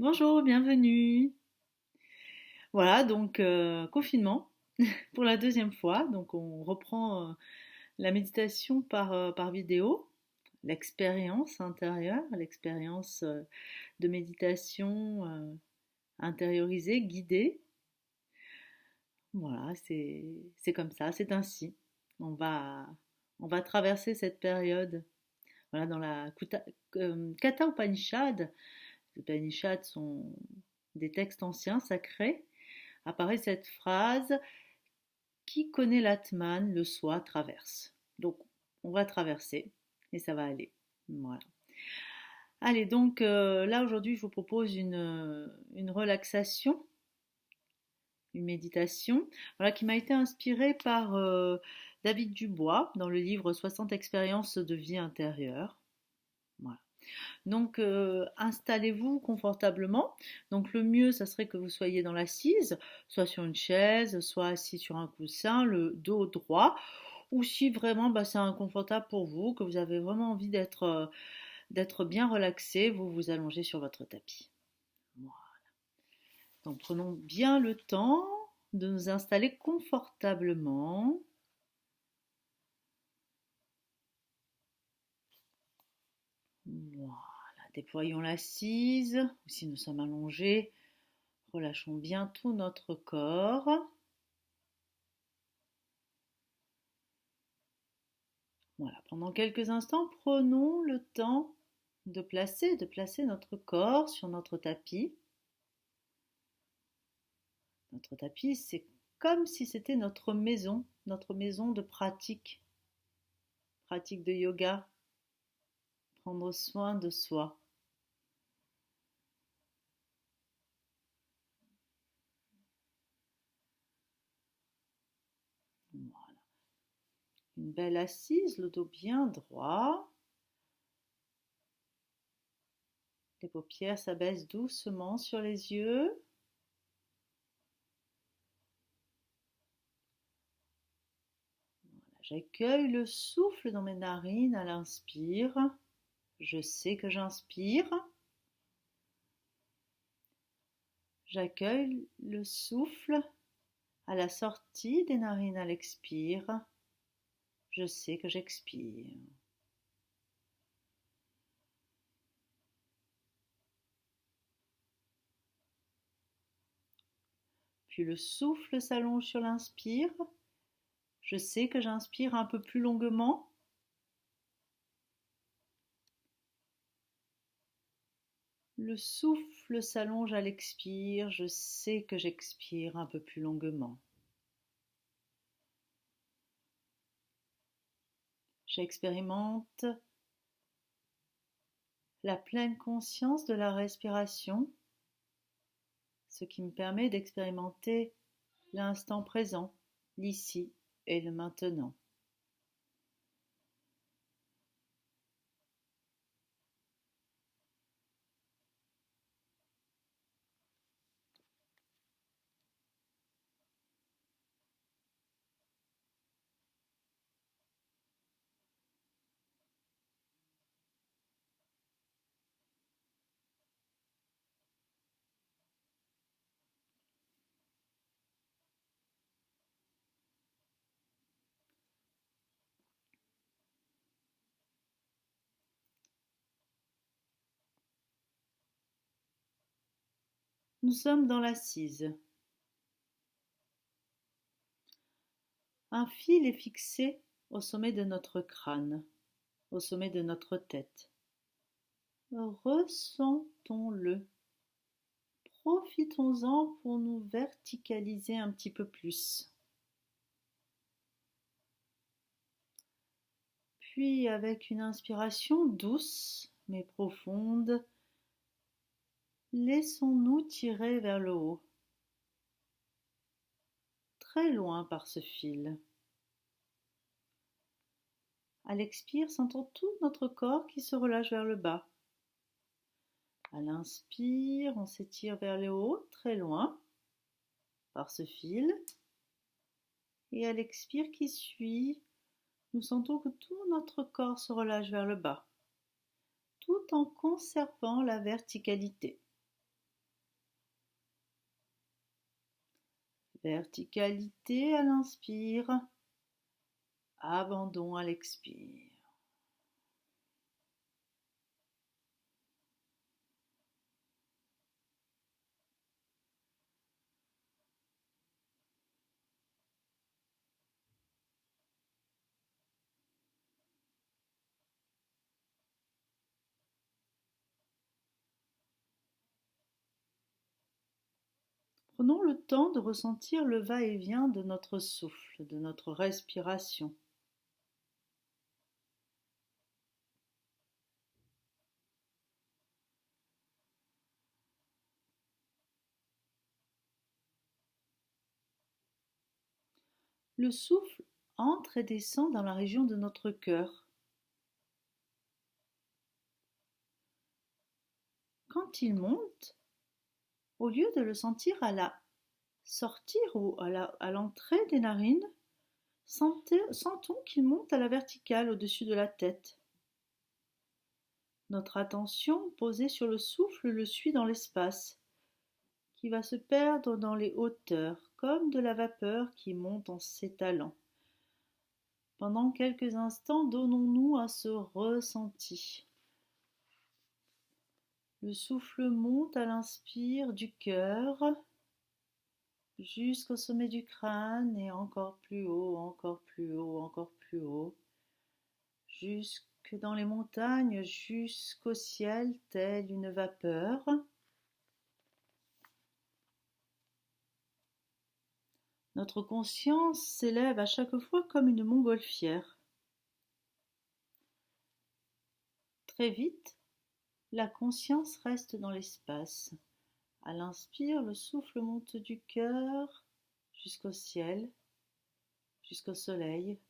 Bonjour, bienvenue. Voilà, donc confinement pour la deuxième fois. Donc on reprend la méditation par vidéo, l'expérience intérieure, l'expérience de méditation intériorisée, guidée. Voilà, c'est comme ça, c'est ainsi. On va, on va traverser cette période. Voilà, dans la Katha Upanishad, les Upanishads sont des textes anciens, sacrés, apparaît cette phrase: qui connaît l'Atman, le soi traverse. Donc on va traverser et ça va aller. Voilà. Allez, donc là aujourd'hui je vous propose une relaxation, une méditation, voilà, qui m'a été inspirée par David Dubois dans le livre 60 expériences de vie intérieure. Voilà. Donc installez-vous confortablement. Donc le mieux, ça serait que vous soyez dans l'assise, soit sur une chaise, soit assis sur un coussin, le dos droit, ou si vraiment c'est inconfortable pour vous, que vous avez vraiment envie d'être bien relaxé, vous vous allongez sur votre tapis. Voilà. Donc prenons bien le temps de nous installer confortablement. Voilà. Déployons l'assise, ou si nous sommes allongés, relâchons bien tout notre corps. Voilà, pendant quelques instants, prenons le temps de placer notre corps sur notre tapis. Notre tapis, c'est comme si c'était notre maison de pratique de yoga, prendre soin de soi. Voilà. Une belle assise, le dos bien droit. Les paupières s'abaissent doucement sur les yeux. J'accueille le souffle dans mes narines à l'inspire. Je sais que j'inspire. J'accueille le souffle à la sortie des narines à l'expire. Je sais que j'expire. Puis le souffle s'allonge sur l'inspire. Je sais que j'inspire un peu plus longuement. Le souffle s'allonge à l'expire. Je sais que j'expire un peu plus longuement. J'expérimente la pleine conscience de la respiration, ce qui me permet d'expérimenter l'instant présent, l'ici et le maintenant. Nous sommes dans l'assise. Un fil est fixé au sommet de notre crâne, au sommet de notre tête. Ressentons-le. Profitons-en pour nous verticaliser un petit peu plus. Puis, avec une inspiration douce mais profonde, laissons-nous tirer vers le haut, très loin par ce fil. À l'expire, sentons tout notre corps qui se relâche vers le bas. À l'inspire, on s'étire vers le haut, très loin, par ce fil. Et à l'expire qui suit, nous sentons que tout notre corps se relâche vers le bas, tout en conservant la verticalité. Verticalité à l'inspire, abandon à l'expire. Prenons le temps de ressentir le va-et-vient de notre souffle, de notre respiration. Le souffle entre et descend dans la région de notre cœur. Quand il monte, au lieu de le sentir à la sortir ou à l'entrée des narines, sentons qu'il monte à la verticale au-dessus de la tête. Notre attention posée sur le souffle le suit dans l'espace, qui va se perdre dans les hauteurs, comme de la vapeur qui monte en s'étalant. Pendant quelques instants, donnons-nous à ce ressenti. Le souffle monte à l'inspire du cœur jusqu'au sommet du crâne et encore plus haut, encore plus haut, encore plus haut, jusque dans les montagnes, jusqu'au ciel, telle une vapeur. Notre conscience s'élève à chaque fois comme une montgolfière. Très vite, la conscience reste dans l'espace. À l'inspire, le souffle monte du cœur jusqu'au ciel, jusqu'au soleil,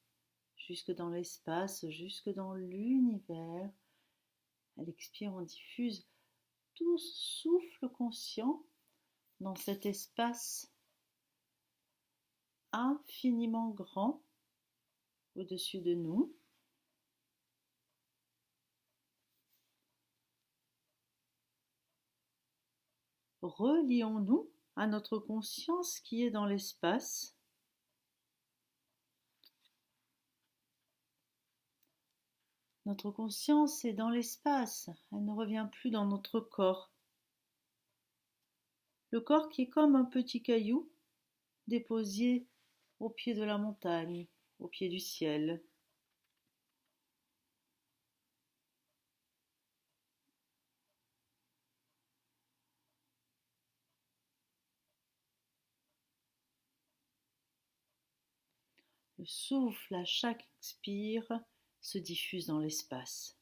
jusque dans l'espace, jusque dans l'univers. À l'expire, on diffuse tout souffle conscient dans cet espace infiniment grand au-dessus de nous. Relions-nous à notre conscience qui est dans l'espace. Notre conscience est dans l'espace, elle ne revient plus dans notre corps. Le corps qui est comme un petit caillou déposé au pied de la montagne, au pied du ciel. Le souffle à chaque expire se diffuse dans l'espace.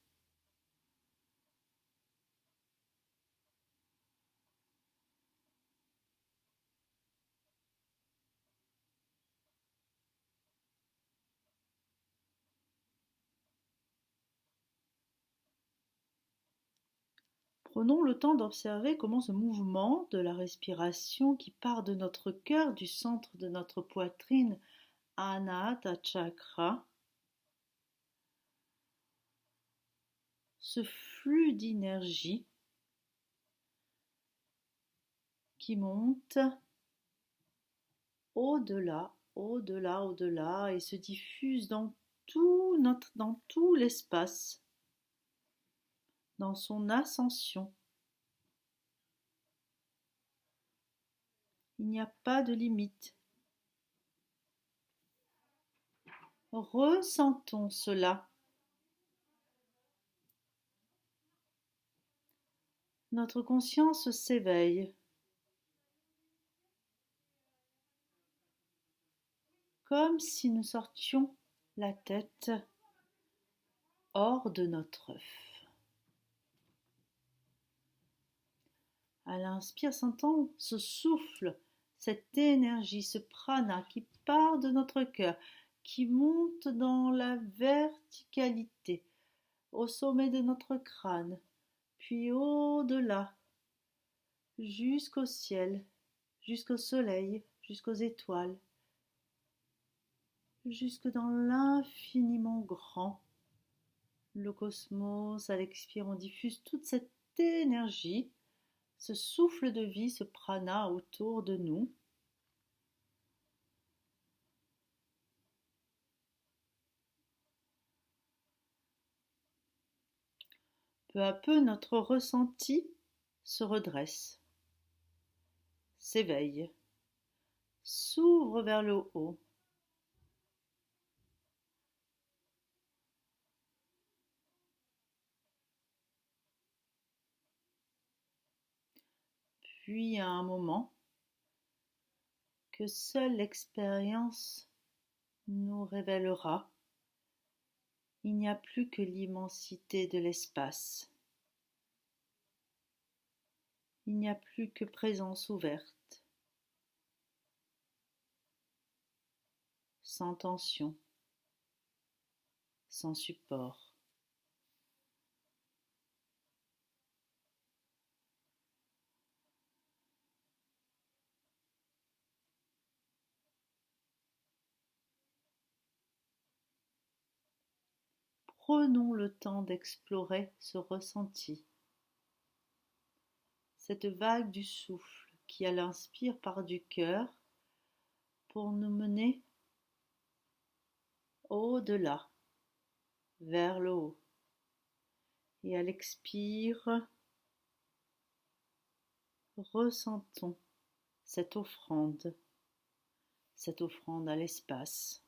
Prenons le temps d'observer comment ce mouvement de la respiration qui part de notre cœur, du centre de notre poitrine, Anahata Chakra, ce flux d'énergie qui monte au-delà, au-delà, au-delà et se diffuse dans tout l'espace, dans son ascension. Il n'y a pas de limite. Ressentons cela. Notre conscience s'éveille, comme si nous sortions la tête hors de notre œuf. À l'inspire, sentons ce souffle, cette énergie, ce prana qui part de notre cœur, qui monte dans la verticalité, au sommet de notre crâne, puis au-delà, jusqu'au ciel, jusqu'au soleil, jusqu'aux étoiles, jusque dans l'infiniment grand. Le cosmos, à l'expire, on diffuse toute cette énergie, ce souffle de vie, ce prana autour de nous. Peu à peu, notre ressenti se redresse, s'éveille, s'ouvre vers le haut. Puis à un moment que seule l'expérience nous révélera, il n'y a plus que l'immensité de l'espace. Il n'y a plus que présence ouverte, sans tension, sans support. Prenons le temps d'explorer ce ressenti, cette vague du souffle qui elle inspire par du cœur pour nous mener au-delà, vers le haut. Et à l'expire, ressentons cette offrande à l'espace.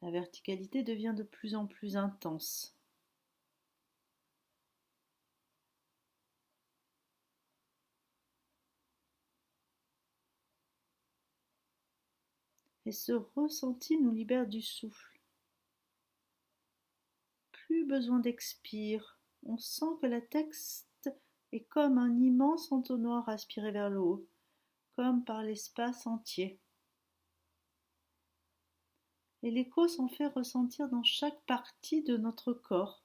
La verticalité devient de plus en plus intense. Et ce ressenti nous libère du souffle. Plus besoin d'expire. On sent que la texte est comme un immense entonnoir aspiré vers le haut, comme par l'espace entier. Et l'écho s'en fait ressentir dans chaque partie de notre corps,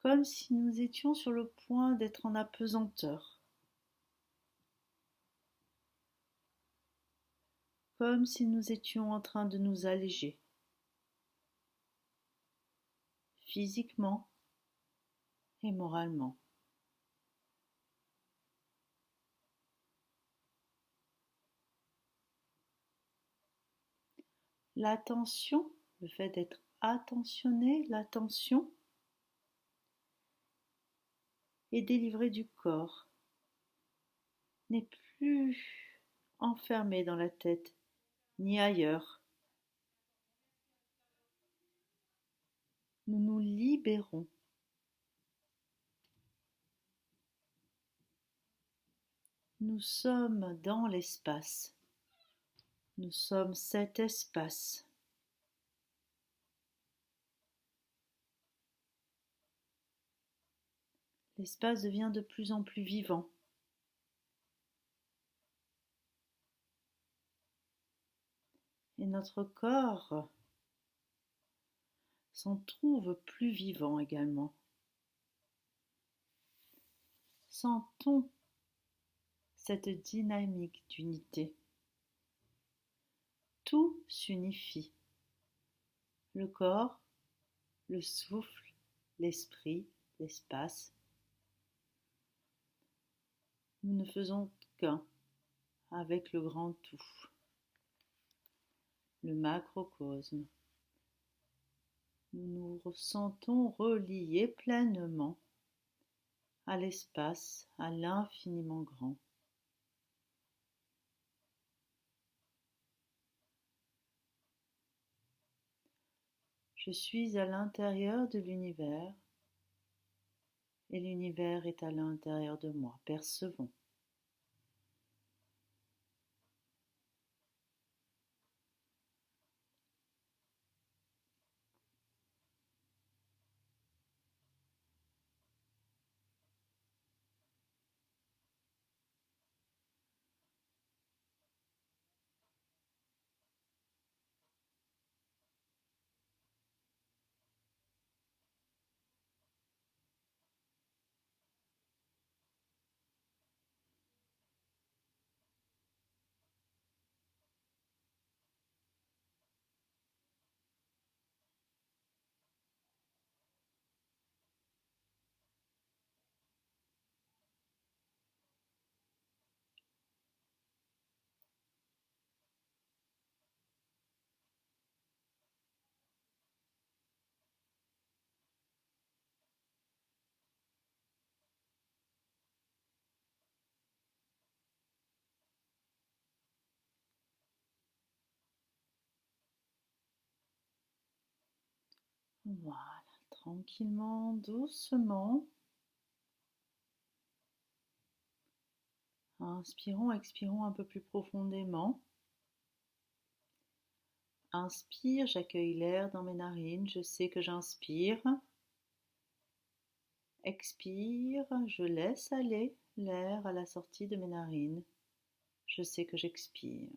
comme si nous étions sur le point d'être en apesanteur, comme si nous étions en train de nous alléger, physiquement et moralement. L'attention, le fait d'être attentionné, l'attention est délivrée du corps, n'est plus enfermée dans la tête, ni ailleurs. Nous nous libérons. Nous sommes dans l'espace. Nous sommes cet espace. L'espace devient de plus en plus vivant. Et notre corps s'en trouve plus vivant également. Sentons cette dynamique d'unité. Tout s'unifie. Le corps, le souffle, l'esprit, l'espace. Nous ne faisons qu'un avec le grand tout, le macrocosme. Nous nous ressentons reliés pleinement à l'espace, à l'infiniment grand. Je suis à l'intérieur de l'univers et l'univers est à l'intérieur de moi. Percevons. Voilà, tranquillement, doucement. Inspirons, expirons un peu plus profondément. Inspire, j'accueille l'air dans mes narines, je sais que j'inspire. Expire, je laisse aller l'air à la sortie de mes narines. Je sais que j'expire.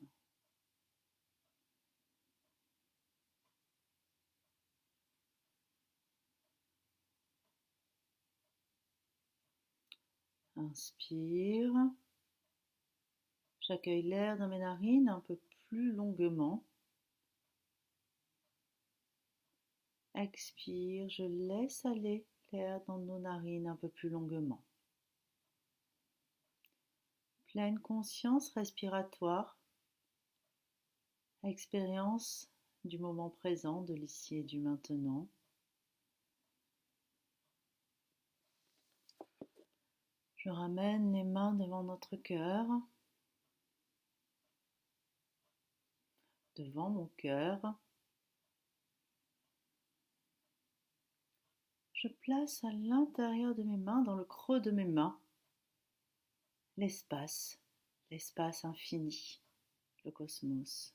Inspire. J'accueille l'air dans mes narines un peu plus longuement. Expire, je laisse aller l'air dans nos narines un peu plus longuement. Pleine conscience respiratoire, expérience du moment présent, de l'ici et du maintenant. Je ramène les mains devant notre cœur, devant mon cœur. Je place à l'intérieur de mes mains, dans le creux de mes mains, l'espace, l'espace infini, le cosmos.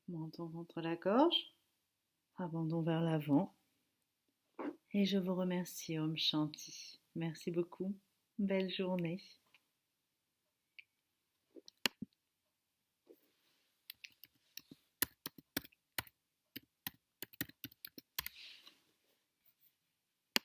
Menton contre la gorge, abandon vers l'avant. Et je vous remercie, Om Shanti. Merci beaucoup. Belle journée.